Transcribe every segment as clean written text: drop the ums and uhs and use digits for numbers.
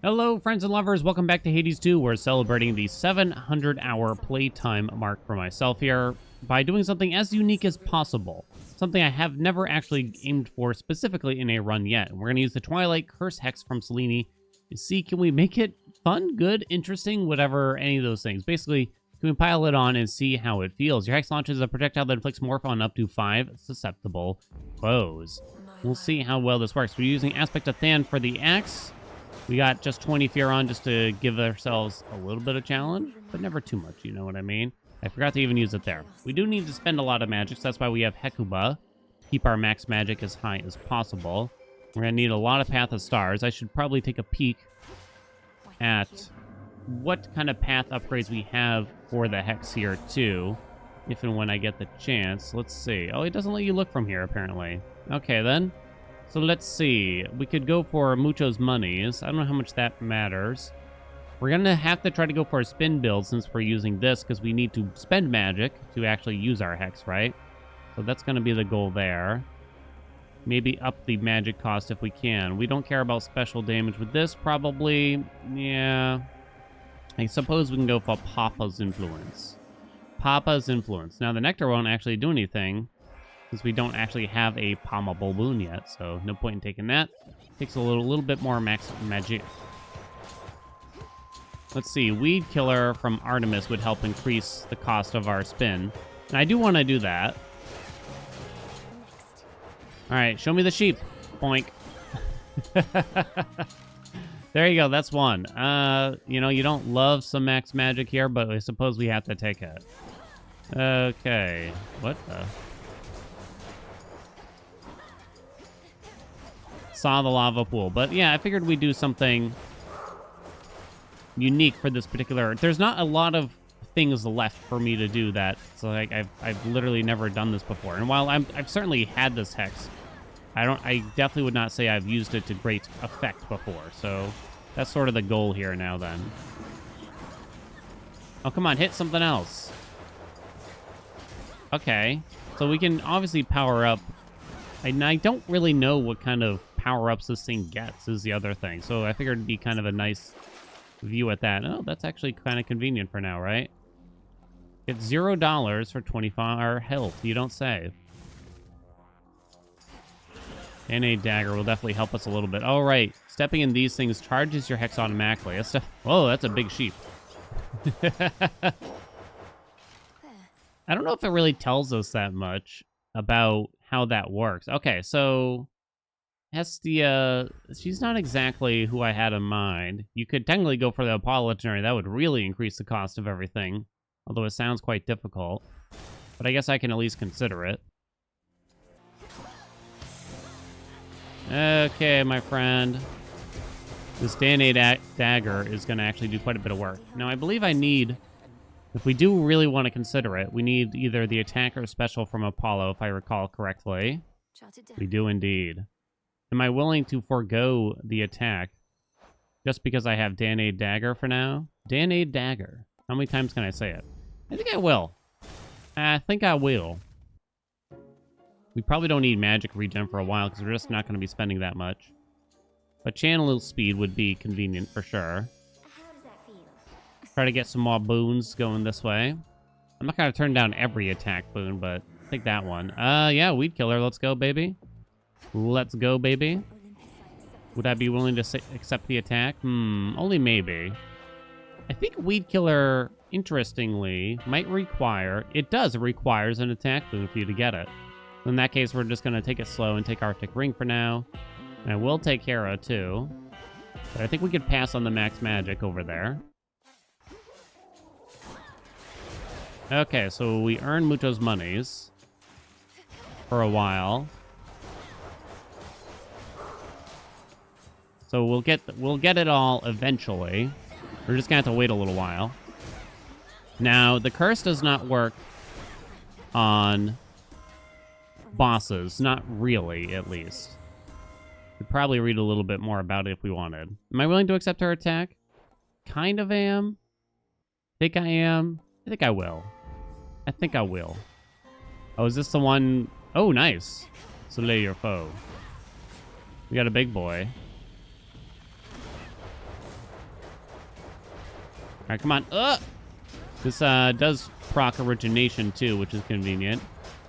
Hello, friends and lovers. Welcome back to Hades 2. We're celebrating the 700-hour playtime mark for myself here by doing something as unique as possible. Something I have never actually aimed for specifically in a run yet. And we're going to use the Twilight Curse Hex from Selene to see, can we make it fun, good, interesting, whatever, any of those things. Basically, can we pile it on and see how it feels? Your hex launches a projectile that inflicts morph on up to 5 susceptible foes. We'll see how well this works. We're using Aspect of Than for the axe. We got just 20 fear on just to give ourselves a little bit of challenge, but never too much, you know what I mean? I forgot to even use it there. We do need to spend a lot of magic, so that's why we have Hecuba. Keep our max magic as high as possible. We're going to need a lot of Path of Stars. I should probably take a peek at what kind of path upgrades we have for the Hex here, too, if and when I get the chance. Let's see. Oh, it doesn't let you look from here, apparently. Okay, then. So let's see. We could go for Mucho's Monies. I don't know how much that matters. We're going to have to try to go for a spin build since we're using this because we need to spend magic to actually use our Hex, right? So that's going to be the goal there. Maybe up the magic cost if we can. We don't care about special damage with this, probably. Yeah. I suppose we can go for Papa's Influence. Papa's Influence. Now, the Nectar won't actually do anything, since we don't actually have a Palma Bulboon yet, so no point in taking that. Takes a little bit more max magic. Let's see, Weed Killer from Artemis would help increase the cost of our spin. And I do want to do that. Alright, show me the sheep. Boink. There you go, that's one. You know, you don't love some max magic here, but I suppose we have to take it. Okay. What the... Saw the lava pool. But yeah, I figured we'd do something unique for this particular... There's not a lot of things left for me to do that. So like I've literally never done this before. And while I've certainly had this hex, I definitely would not say I've used it to great effect before. So that's sort of the goal here now then. Oh, come on, hit something else. Okay. So we can obviously power up. And I don't really know what kind of power-ups this thing gets is the other thing. So I figured it'd be kind of a nice view at that. Oh, that's actually kind of convenient for now, right? Get $0 for 25 health. You don't say. And a dagger will definitely help us a little bit. All right. Stepping in these things charges your hex automatically. Whoa, that's a big sheep. I don't know if it really tells us that much about how that works. Okay, so Hestia, she's not exactly who I had in mind. You could technically go for the Apollo Legendary. That would really increase the cost of everything, although it sounds quite difficult. But I guess I can at least consider it. Okay, my friend. This DNA dagger is going to actually do quite a bit of work. Now, I believe I need... If we do really want to consider it, we need either the attack or special from Apollo, if I recall correctly. We do indeed. Am I willing to forego the attack just because I have Danade Dagger for now? Danade Dagger. How many times can I say it? I think I will. I think I will. We probably don't need magic regen for a while because we're just not going to be spending that much. But channel speed would be convenient for sure. Try to get some more boons going this way. I'm not going to turn down every attack boon, but take that one. Yeah, Weed Killer. Let's go, baby. Let's go, baby. Would I be willing to accept the attack? Only maybe. I think Weed Killer, interestingly, might require... It does. It requires an attack boon for you to get it. In that case, we're just going to take it slow and take Arctic Ring for now. And I will take Hera, too. But I think we could pass on the max magic over there. Okay, so we earn Mucho's Monies for a while. So we'll get it all eventually. We're just gonna have to wait a little while. Now, the curse does not work on bosses. Not really, at least. Could probably read a little bit more about it if we wanted. Am I willing to accept her attack? Kind of am. Think I am. I think I will. I think I will. Oh, is this the one? Oh, nice. Slay your foe. We got a big boy. right, come on. This does proc origination too, which is convenient.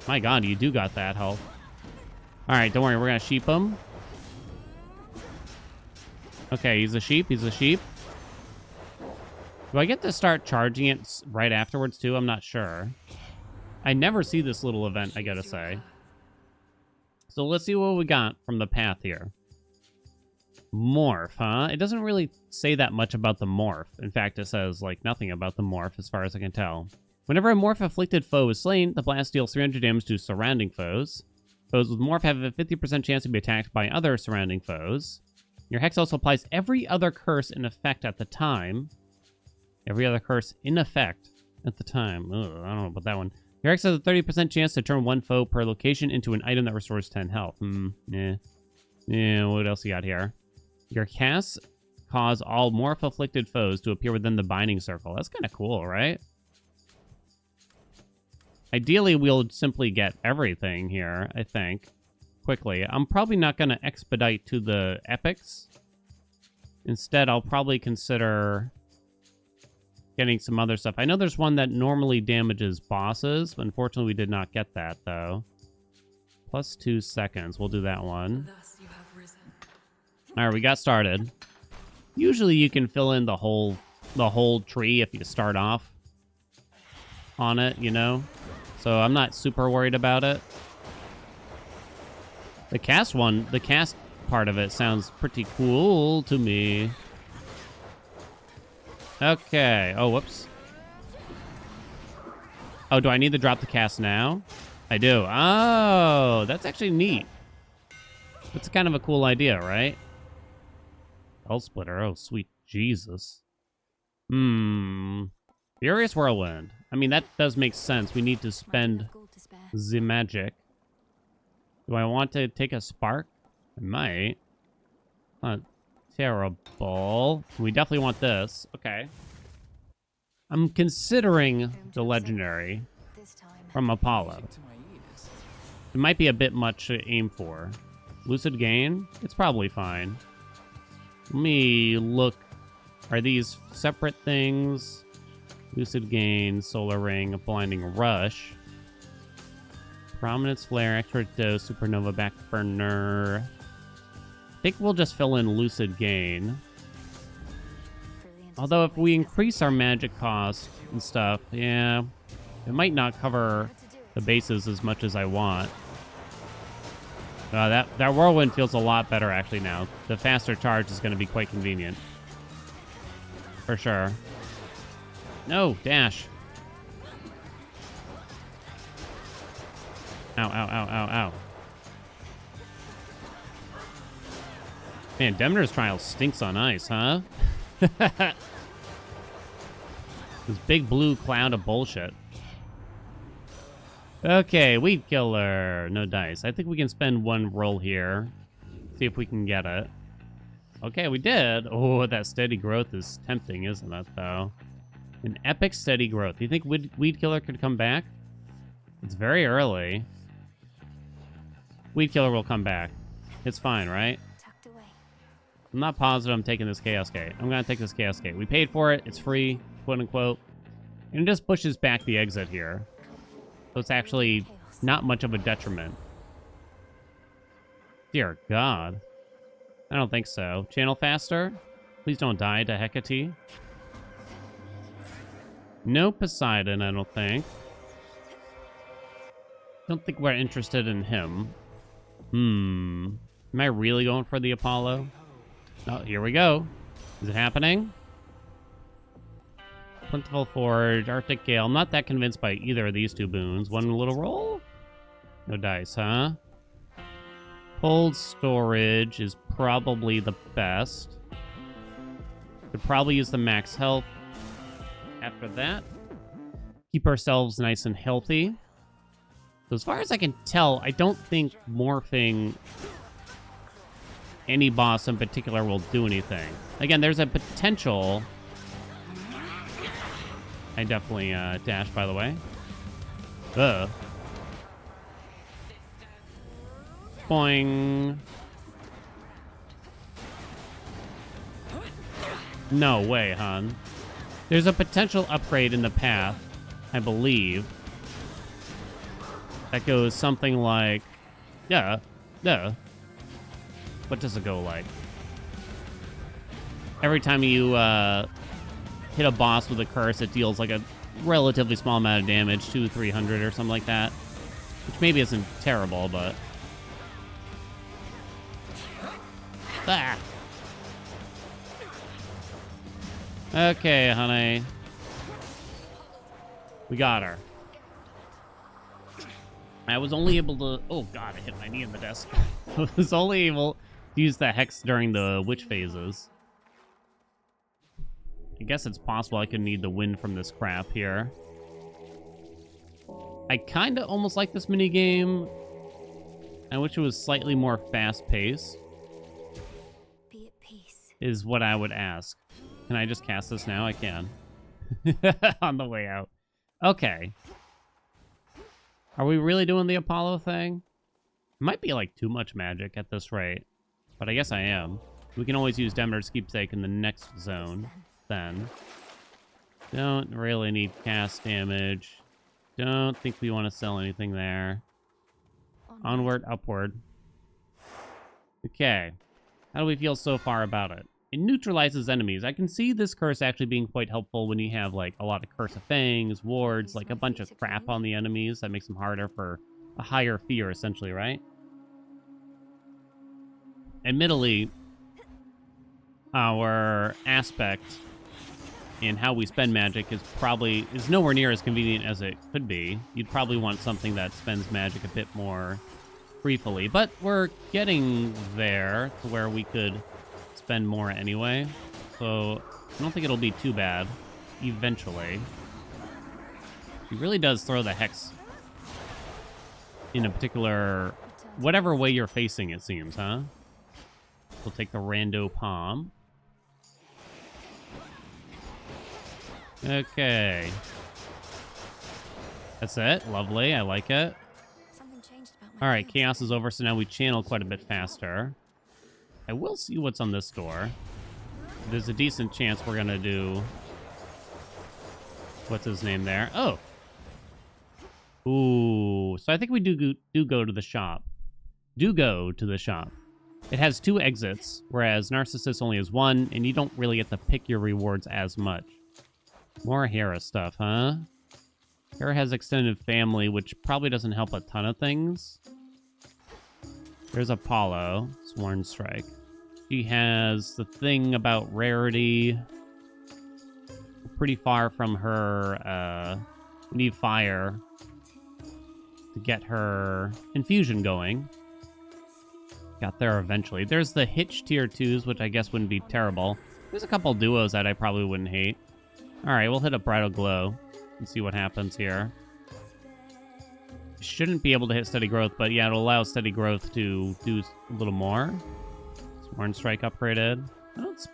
My god, you do got that health. All right, don't worry. We're going to sheep him. Okay, he's a sheep. He's a sheep. Do I get to start charging it right afterwards too? I'm not sure. I never see this little event, I gotta say. So let's see what we got from the path here. Morph, huh? It doesn't really say that much about the morph. In fact, it says, like, nothing about the morph as far as I can tell. Whenever a morph-afflicted foe is slain, the blast deals 300 damage to surrounding foes. Foes with morph have a 50% chance to be attacked by other surrounding foes. Your hex also applies every other curse in effect at the time. Every other curse in effect at the time. Ugh, I don't know about that one. Your hex has a 30% chance to turn one foe per location into an item that restores 10 health. Yeah, what else you got here? Your casts cause all morph-afflicted foes to appear within the binding circle. That's kind of cool, right? Ideally, we'll simply get everything here, I think, quickly. I'm probably not going to expedite to the epics. Instead, I'll probably consider getting some other stuff. I know there's one that normally damages bosses, but unfortunately we did not get that, though. Plus 2 seconds. We'll do that one. All right, we got started. Usually you can fill in the whole tree if you start off on it, you know? So I'm not super worried about it. The cast part of it sounds pretty cool to me. Okay. Oh, whoops. Oh, do I need to drop the cast now? I do. Oh, that's actually neat. That's kind of a cool idea, right? Hull splitter. Oh, sweet Jesus. Furious Whirlwind. I mean, that does make sense. We need to spend the magic. Do I want to take a spark? I might. Not terrible. We definitely want this. Okay. I'm considering the legendary from Apollo. It might be a bit much to aim for. Lucid Gain? It's probably fine. Let me look. Are these separate things? Lucid Gain, Solar Ring, Blinding Rush. Prominence Flare, Extra Dose, Supernova Backburner. I think we'll just fill in Lucid Gain. Although if we increase our magic cost and stuff, yeah, it might not cover the bases as much as I want. That Whirlwind feels a lot better actually now. The faster charge is going to be quite convenient. For sure. No, dash. Ow, ow, ow, ow, ow. Man, Demeter's Trial stinks on ice, huh? This big blue cloud of bullshit. Okay, Weed Killer. No dice. I think we can spend one roll here. See if we can get it. Okay, we did. Oh, that steady growth is tempting, isn't it, though? An epic steady growth. Do you think Weed Killer could come back? It's very early. Weed Killer will come back. It's fine, right? I'm not positive I'm taking this Chaos Gate. I'm going to take this Chaos Gate. We paid for it. It's free, quote unquote. And it just pushes back the exit here. So it's actually not much of a detriment. Dear God. I don't think so. Channel faster? Please don't die to Hecate. No Poseidon, I don't think. Don't think we're interested in him. Am I really going for the Apollo? Oh, here we go. Is it happening? Plentiful Forge, Arctic Gale. I'm not that convinced by either of these two boons. One little roll? No dice, huh? Cold Storage is probably the best. Could probably use the max health. After that, keep ourselves nice and healthy. So as far as I can tell, I don't think morphing any boss in particular will do anything. Again, there's a potential. I definitely dashed, by the way. Boing. No way, hon. There's a potential upgrade in the path, I believe, that goes something like, yeah. What does it go like? Every time you hit a boss with a curse, it deals like a relatively small amount of damage, 200-300 or something like that, which maybe isn't terrible, but okay, honey, we got her. I was only able to... Oh, God, I hit my knee in the desk. I was only able to use the hex during the witch phases. I guess it's possible I could need the wind from this crap here. I kind of almost like this minigame. I wish it was slightly more fast-paced. Be at peace. Is what I would ask. Can I just cast this now? I can. On the way out. Okay. Are we really doing the Apollo thing? It might be like too much magic at this rate, but I guess I am. We can always use Demeter's Keepsake in the next zone. Then. Don't really need cast damage. Don't think we want to sell anything there. Onward, upward. Okay. How do we feel so far about it? It neutralizes enemies. I can see this curse actually being quite helpful when you have like a lot of Curse of Fangs, wards, like a bunch of crap on the enemies. That makes them harder for a higher fear, essentially, right? Admittedly, our aspect in how we spend magic is nowhere near as convenient as it could be. You'd probably want something that spends magic a bit more briefly, but we're getting there to where we could spend more anyway, so I don't think it'll be too bad eventually. He really does throw the hex in a particular, whatever way you're facing, it seems, huh? We'll take the rando palm. Okay. That's it. Lovely. I like it. All right, chaos is over, so now we channel quite a bit faster. I will see what's on this door. There's a decent chance we're going to do... What's his name there? Oh! Ooh. So I think we do go to the shop. Do go to the shop. It has 2 exits, whereas Narcissus only has 1, and you don't really get to pick your rewards as much. More Hera stuff, huh? Hera has extended family, which probably doesn't help a ton of things. There's Apollo, Sworn Strike. She has the thing about rarity. Pretty far from her, we need fire to get her infusion going. Got there eventually. There's the Hitch tier 2s, which I guess wouldn't be terrible. There's a couple duos that I probably wouldn't hate. All right, we'll hit up Bridal Glow and see what happens here. Shouldn't be able to hit Steady Growth, but yeah, it'll allow Steady Growth to do a little more. Sworn Strike upgraded. Well, it's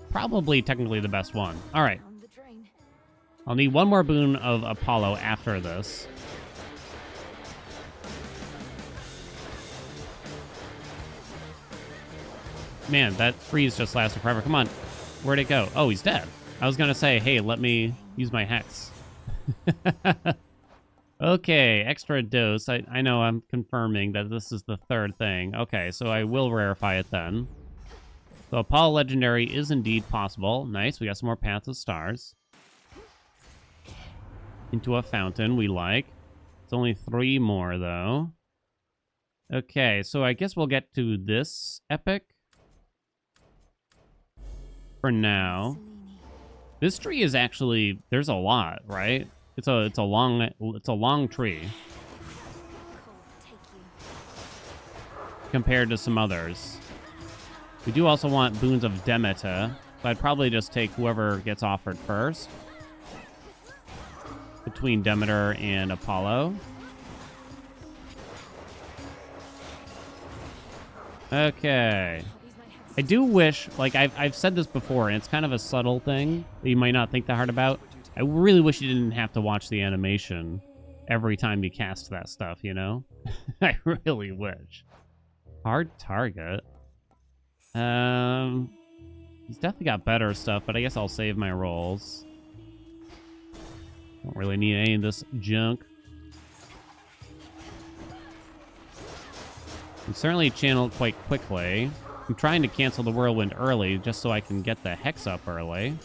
probably technically the best one. All right. I'll need one more boon of Apollo after this. Man, that freeze just lasted forever. Come on. Where'd it go? Oh, he's dead. I was going to say, hey, let me use my hex. Okay, extra dose. I know I'm confirming that this is the 3rd thing. Okay, so I will rarefy it then. So Apollo Legendary is indeed possible. Nice, we got some more Path of Stars. Into a fountain, we like. It's only 3 more, though. Okay, so I guess we'll get to this epic for now. This tree is actually, there's a lot, right? It's a long tree compared to some others. We do also want boons of Demeter, so I'd probably just take whoever gets offered first between Demeter and Apollo. Okay. I do wish, like I've said this before, and it's kind of a subtle thing that you might not think that hard about. I really wish you didn't have to watch the animation every time you cast that stuff, you know? I really wish. Hard target. He's definitely got better stuff, but I guess I'll save my rolls. Don't really need any of this junk. You certainly channel quite quickly. I'm trying to cancel the whirlwind early just so I can get the hex up early.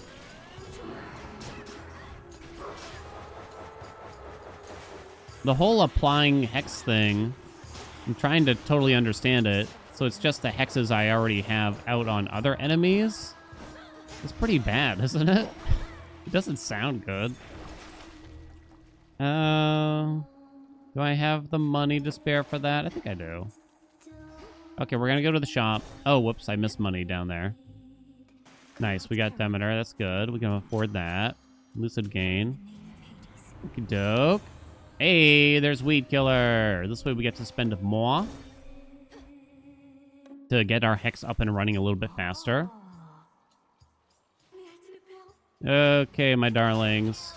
The whole applying hex thing, I'm trying to totally understand it. So it's just the hexes I already have out on other enemies. It's pretty bad, isn't it? It doesn't sound good. Do I have the money to spare for that? I think I do. Okay, we're gonna go to the shop. Oh, whoops, I missed money down there. Nice, we got Demeter, that's good. We can afford that. Lucid Gain. Okie doke. Hey, there's Weed Killer. This way we get to spend more to get our hex up and running a little bit faster. Okay, my darlings.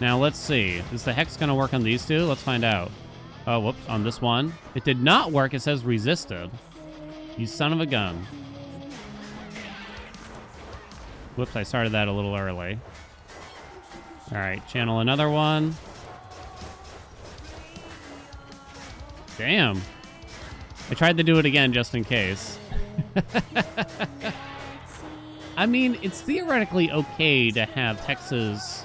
Now, let's see. Is the hex going to work on these two? Let's find out. Oh, whoops. On this one. It did not work. It says resisted. You son of a gun. Whoops, I started that a little early. All right, channel another one. Damn. I tried to do it again just in case. I mean, it's theoretically okay to have hexes,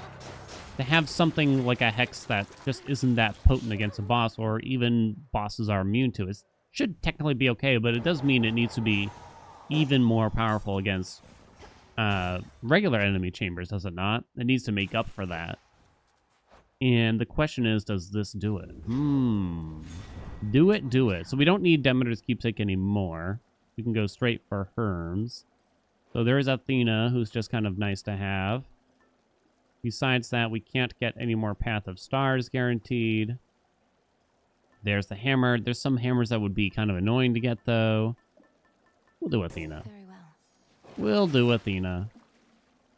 to have something like a hex that just isn't that potent against a boss, or even bosses are immune to it. It should technically be okay, but it does mean it needs to be even more powerful against regular enemy chambers, does it not? It needs to make up for that. And the question is, does this do it? Do it, do it. So we don't need Demeter's Keepsake anymore. We can go straight for Herms. So there is Athena, who's just kind of nice to have. Besides that, we can't get any more Path of Stars guaranteed. There's the hammer. There's some hammers that would be kind of annoying to get, though. We'll do Athena. Very well. We'll do Athena.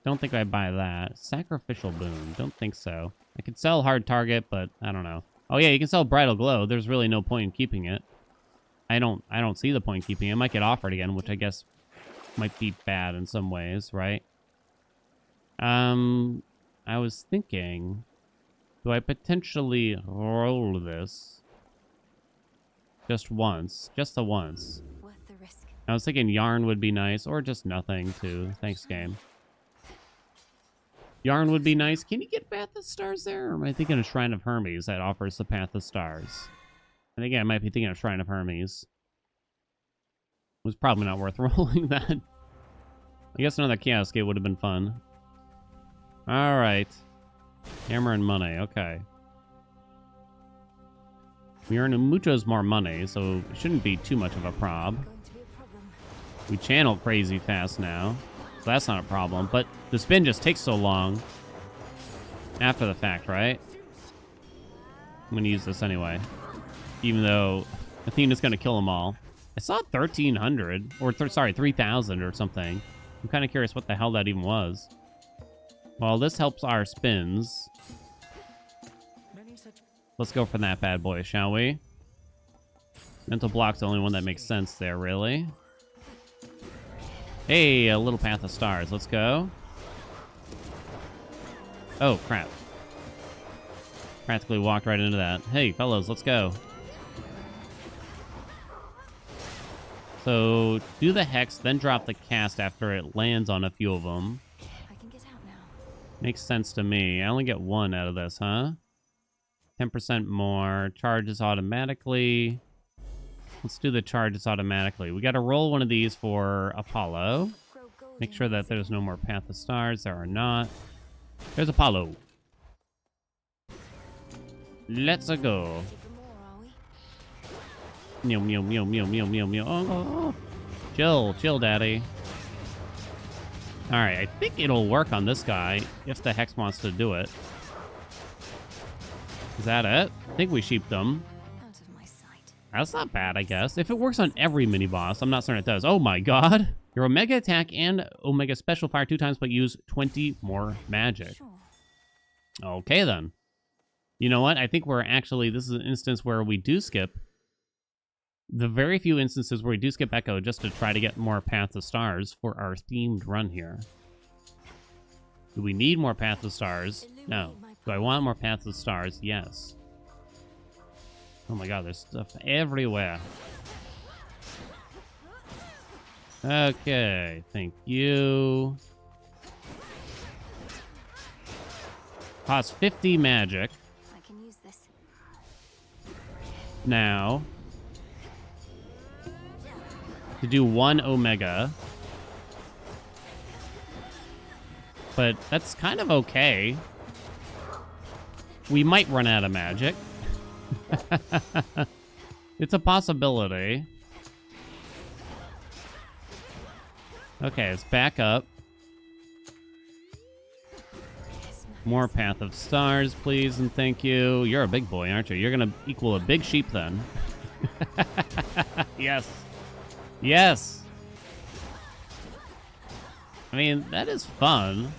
Don't think I'd buy that. Sacrificial Boon. Don't think so. I could sell Hard Target, but I don't know. Oh yeah, you can sell Bridal Glow. There's really no point in keeping it. I don't see the point in keeping it. It might get offered again, which I guess might be bad in some ways, right? I was thinking, do I potentially roll this just once? Just the once. Worth the risk. I was thinking Yarn would be nice, or just nothing, too. Thanks, game. Yarn would be nice. Can you get Path of Stars there? Or am I thinking of Shrine of Hermes that offers the Path of Stars? I think I might be thinking of Shrine of Hermes. It was probably not worth rolling that. I guess another Chaos Gate would have been fun. Alright. Hammer and money. Okay. We earn muchos more money, so it shouldn't be too much of a prob. Going to be a problem. We channel crazy fast now, so that's not a problem. But the spin just takes so long after the fact, right? I'm going to use this anyway, even though Athena's going to kill them all. I saw 1,300, or sorry, 3,000 or something. I'm kind of curious what the hell that even was. Well, this helps our spins. Let's go for that bad boy, shall we? Mental Block's the only one that makes sense there, really. Hey, a little Path of Stars. Let's go. Oh, crap. Practically walked right into that. Hey, fellas, let's go. So, do the Hex, then drop the cast after it lands on a few of them. I can get out now. Makes sense to me. I only get one out of this, huh? 10% more. Charges automatically. Let's do the charges automatically. We got to roll one of these for Apollo. Make sure that there's no more Path of Stars. There are not. There's Apollo. Let's go. Meow, meow, meow, meow, meow, meow, meow. Oh. Chill, chill, daddy. All right, I think it'll work on this guy if the Hex wants to do it. Is that it? I think we sheeped them. Out of my sight. That's not bad, I guess. If it works on every mini-boss, I'm not certain it does. Oh my god. Your Omega attack and Omega special fire 2 times, but use 20 more magic. Sure. Okay, then. You know what? I think we're actually... This is an instance where we do skip the very few instances where we do skip Echo just to try to get more Path of Stars for our themed run here. Do we need more Path of Stars? No. Do I want more Path of Stars? Yes. Oh my god, there's stuff everywhere. Okay, thank you. Cost 50 magic. I can use this. Now, to do 1 Omega. But that's kind of okay. We might run out of magic. It's a possibility. Okay, let's back up. More Path of Stars, please, and thank you. You're a big boy, aren't you? You're gonna equal a big sheep then. Yes. Yes. I mean, that is fun.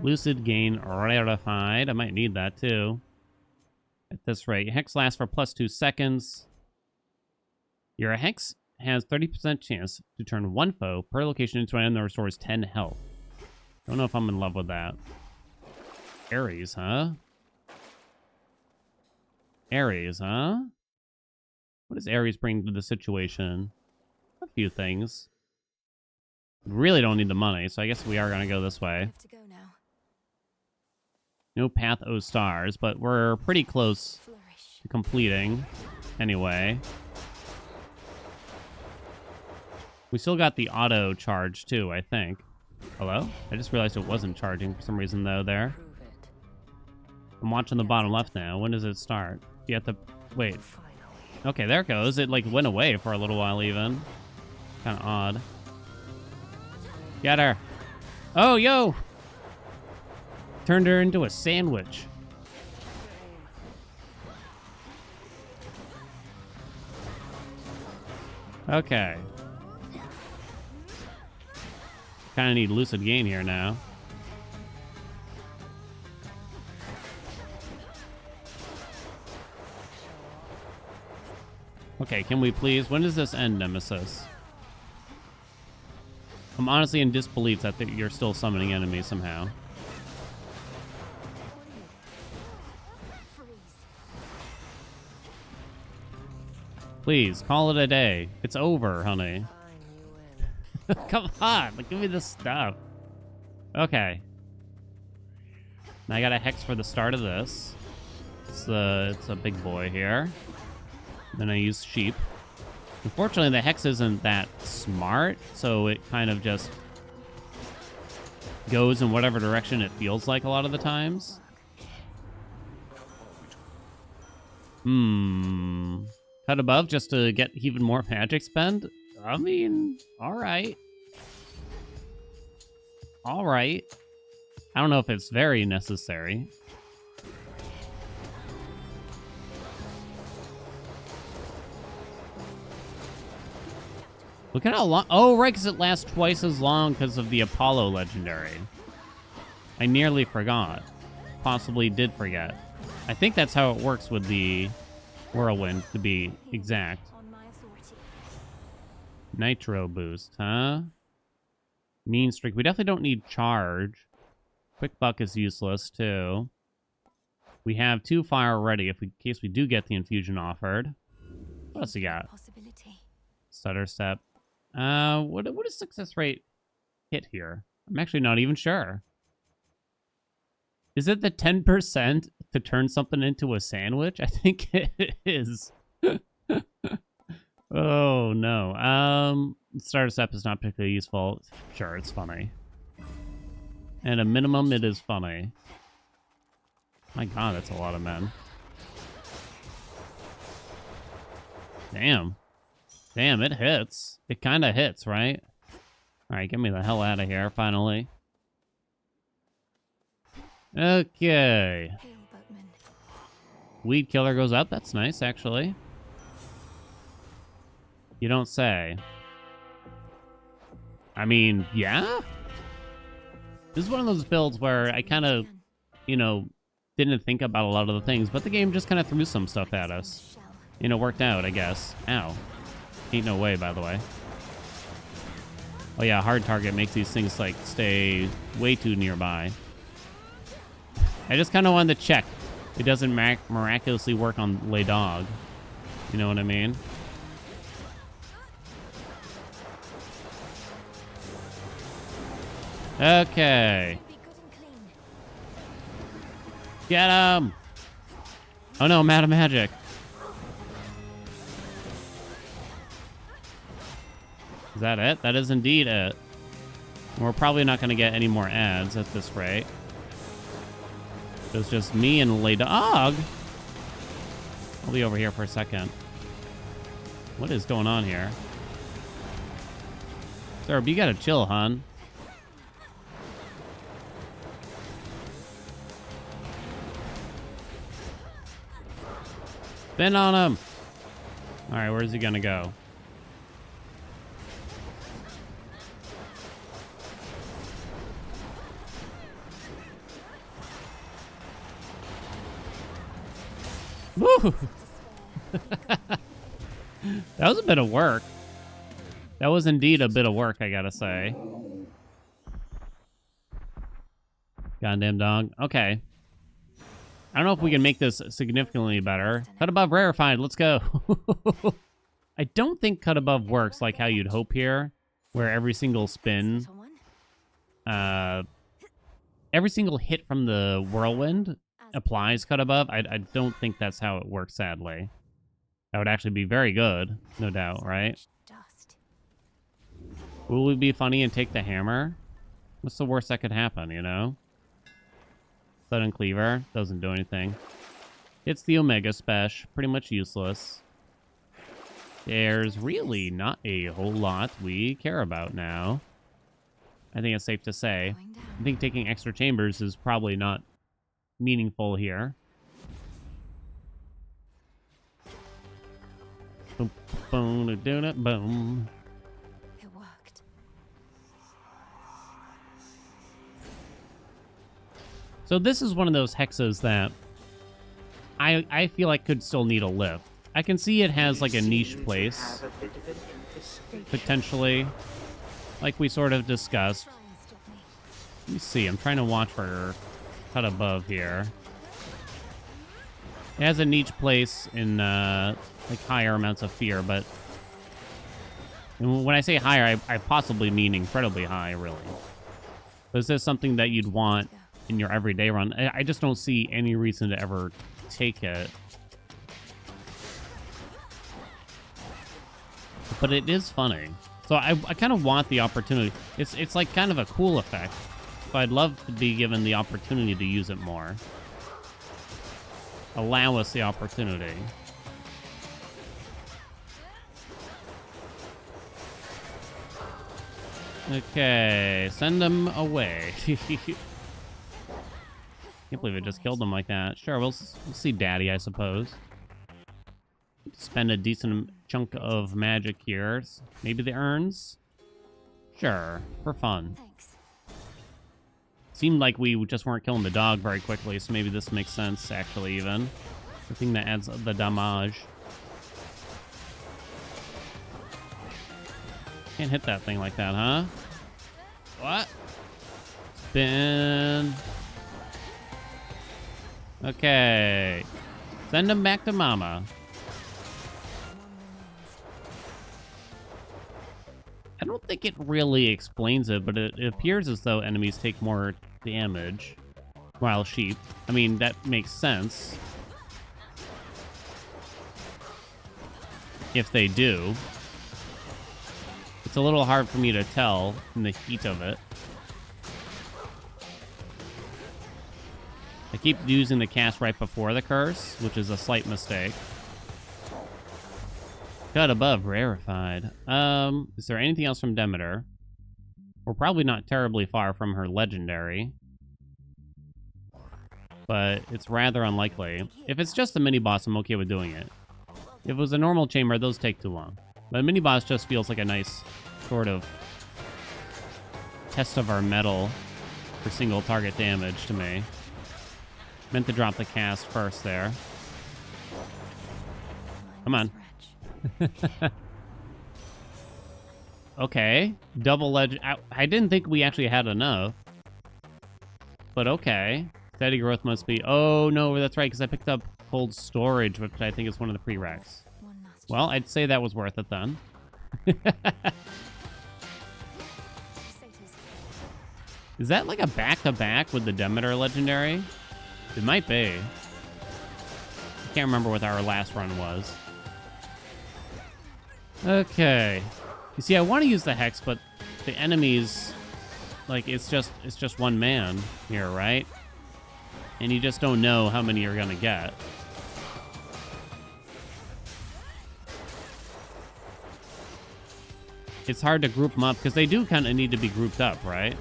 Lucid Gain rarefied. I might need that too. At this rate. Hex lasts for +2 seconds. Your Hex has 30% chance to turn one foe per location into an item that restores 10 health. Don't know if I'm in love with that. Ares, huh? Ares, huh? What does Ares bring to the situation? A few things. Really don't need the money, so I guess we are going to go this way. Have to go now. No Path O Stars, but we're pretty close Flourish. to completing. Anyway. We still got the auto charge, too, I think. Hello? I just realized it wasn't charging for some reason, though, there. I'm watching the bottom left now. When does it start? You have to... Wait. Okay, there it goes. It, like, went away for a little while, even. Kind of odd. Get her. Oh, yo! Turned her into a sandwich. Okay. Kind of need Lucid Gain here now. Okay, can we please? When does this end, Nemesis? I'm honestly in disbelief that you're still summoning enemies somehow. Please, call it a day. It's over, honey. Come on, like, give me this stuff. Okay. Now I got a Hex for the start of this. It's a big boy here. Then I use Sheep. Unfortunately, the Hex isn't that smart, so it kind of just goes in whatever direction it feels like a lot of the times. Cut above just to get even more magic spend? I mean, alright. Alright. I don't know if it's very necessary. Look at how long... Oh, right, because it lasts twice as long because of the Apollo legendary. I nearly forgot. Possibly did forget. I think that's how it works with the Whirlwind, to be exact. On my authority. Nitro boost, huh? Mean Streak. We definitely don't need Charge. Quick Buck is useless, too. We have 2 fire ready in case we do get the infusion offered. What else we got? Possibility. Stutter Step. What is success rate hit here? I'm actually not even sure. Is it the 10% to turn something into a sandwich? I think it is. Oh, no. Starter Step is not particularly useful. Sure, it's funny. At a minimum, it is funny. My god, that's a lot of men. Damn. Damn, it hits. It kind of hits, right? Alright, get me the hell out of here, finally. Okay. Hail, boatman. Weed Killer goes up. That's nice, actually. You don't say. I mean, yeah? This is one of those builds where I kind of, you know, didn't think about a lot of the things, but the game just kind of threw some stuff at us. worked out, I guess. Ow. Ain't no way, by the way. Oh yeah, hard target makes these things like stay way too nearby. I just kind of wanted to check. It doesn't miraculously work on lay dog. You know what I mean? Okay. Get him! Oh no, I'm out of magic. Is that it? That is indeed it. We're probably not going to get any more ads at this rate. It's just me and Lay Dog. I'll be over here for a second. What is going on here? Sir, you gotta chill, hon. Spin on him. All right, where's he gonna go? Woo! That was a bit of work. That was indeed a bit of work, I gotta say. Goddamn dog. Okay. I don't know if we can make this significantly better. Cut above rarefied. Let's go. I don't think cut above works like how you'd hope here, where every single spin, every single hit from the whirlwind applies cut above. I don't think that's how it works, sadly. That would actually be very good, no doubt, right? Will we be funny and take the hammer? What's the worst that could happen, you know? Sudden cleaver doesn't do anything. It's the Omega Special, pretty much useless. There's really not a whole lot we care about now. I think it's safe to say. I think taking extra chambers is probably not meaningful here. Boom, boom, boom, boom. It worked. So this is one of those hexes that I feel like could still need a lift. I can see it has like a niche place, potentially, like we sort of discussed. Try and stop me. Let me see. I'm trying to watch for cut above here. It has a niche place in like higher amounts of fear, but and when I say higher, I possibly mean incredibly high, really. But is this something that you'd want in your everyday run? I just don't see any reason to ever take it. But it is funny. So I kind of want the opportunity. It's like kind of a cool effect. So I'd love to be given the opportunity to use it more. Allow us the opportunity. Okay, send them away. Can't believe it just killed him like that. Sure, we'll see Daddy, I suppose. Spend a decent chunk of magic here. Maybe the urns? Sure, for fun. Thanks. Seemed like we just weren't killing the dog very quickly, so maybe this makes sense, actually, even. The thing that adds the damage. Can't hit that thing like that, huh? What? Spin. Okay. Send him back to Mama. I don't think it really explains it, but it appears as though enemies take more damage while sheep. I mean, that makes sense. If they do. It's a little hard for me to tell in the heat of it. I keep using the cast right before the curse, which is a slight mistake. Cut above rarefied. Is there anything else from Demeter? We're probably not terribly far from her legendary. But it's rather unlikely. If it's just a mini-boss, I'm okay with doing it. If it was a normal chamber, those take too long. But a mini-boss just feels like a nice sort of test of our metal for single target damage to me. Meant to drop the cast first there. Come on. Wretch. Okay. Double legend. I didn't think we actually had enough. But okay. Steady growth must be... Oh, no, that's right, because I picked up cold storage, which I think is one of the prereqs. One last Well, I'd say that was worth it then. Satyrs. Is that like a back-to-back with the Demeter legendary? It might be. I can't remember what our last run was. Okay. You see, I want to use the Hex, but the enemies, like, it's just one man here, right? And you just don't know how many you're gonna get. It's hard to group them up, because they do kind of need to be grouped up, right?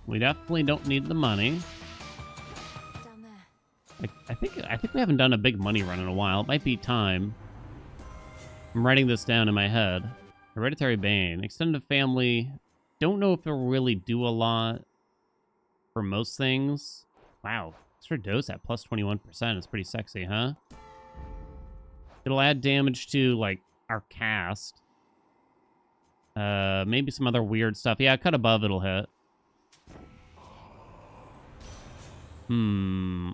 We definitely don't need the money. Down there. I think we haven't done a big money run in a while. It might be time. I'm writing this down in my head. Hereditary Bane. Extended family. Don't know if it'll really do a lot for most things. Wow. Extra dose at plus 21% is pretty sexy, huh? It'll add damage to, like, our cast. Maybe some other weird stuff. Yeah, cut above it'll hit.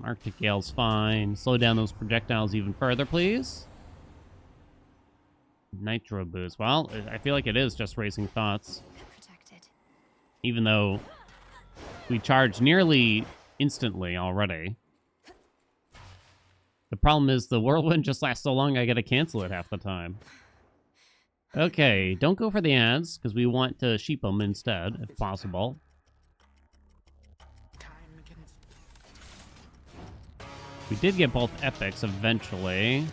Arctic Gale's fine. Slow down those projectiles even further, please. Nitro boost. Well, I feel like it is just Racing Thoughts. Protected. Even though we charge nearly instantly already. The problem is the whirlwind just lasts so long I gotta cancel it half the time. Okay, don't go for the ads, because we want to sheep them instead, if possible. We did get both epics eventually.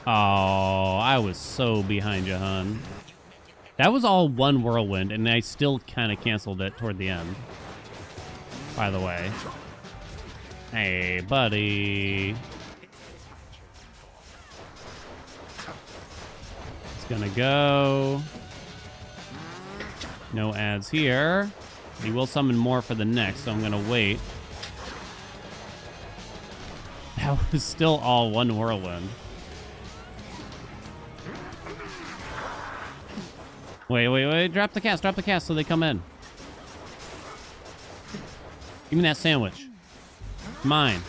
Oh, I was so behind you, hun. That was all one whirlwind, and I still kind of canceled it toward the end. By the way. Hey, buddy. It's gonna go. No ads here. He will summon more for the next, so I'm gonna wait. That was still all one whirlwind. Wait. Drop the cast so they come in. Give me that sandwich. Mine.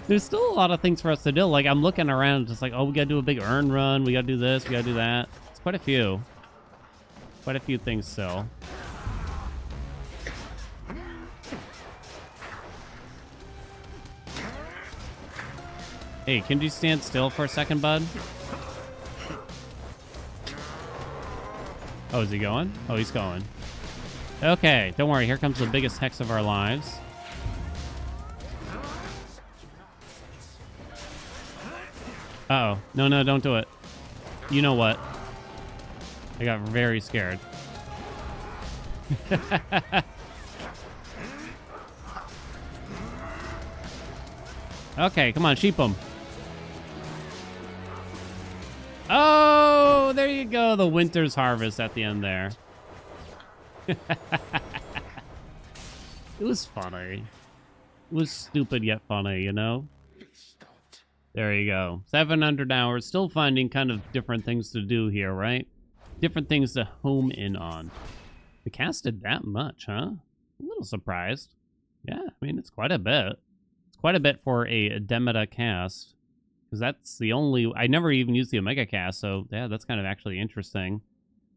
There's still a lot of things for us to do. Like, I'm looking around, just like, oh, we gotta do a big earn run. We gotta do this. We gotta do that. It's quite a few. Quite a few things still. Hey, can you stand still for a second, bud? Oh, is he going? Oh, he's going. Okay, don't worry. Here comes the biggest hex of our lives. Uh-oh. No, don't do it. You know what? I got very scared. Okay, come on, sheep them. Oh, there you go. The winter's harvest at the end there. It was funny. It was stupid yet funny, you know? There you go. 700 hours. Still finding kind of different things to do here, right? Different things to home in on. The cast did that much, huh? A little surprised. Yeah, I mean, it's quite a bit. It's quite a bit for a Demeta cast. Because that's the only... I never even used the Omega cast, so yeah, that's kind of actually interesting.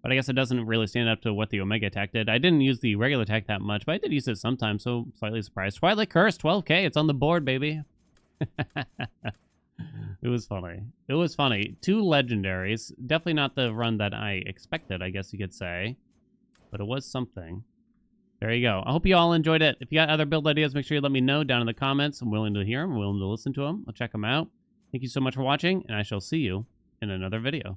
But I guess it doesn't really stand up to what the Omega attack did. I didn't use the regular attack that much, but I did use it sometimes, so slightly surprised. Twilight Curse, 12k, it's on the board, baby. It was funny. It was funny. 2 legendaries. Definitely not the run that I expected, I guess you could say. But it was something. There you go. I hope you all enjoyed it. If you got other build ideas, make sure you let me know down in the comments. I'm willing to hear them. I'm willing to listen to them. I'll check them out. Thank you so much for watching, and I shall see you in another video.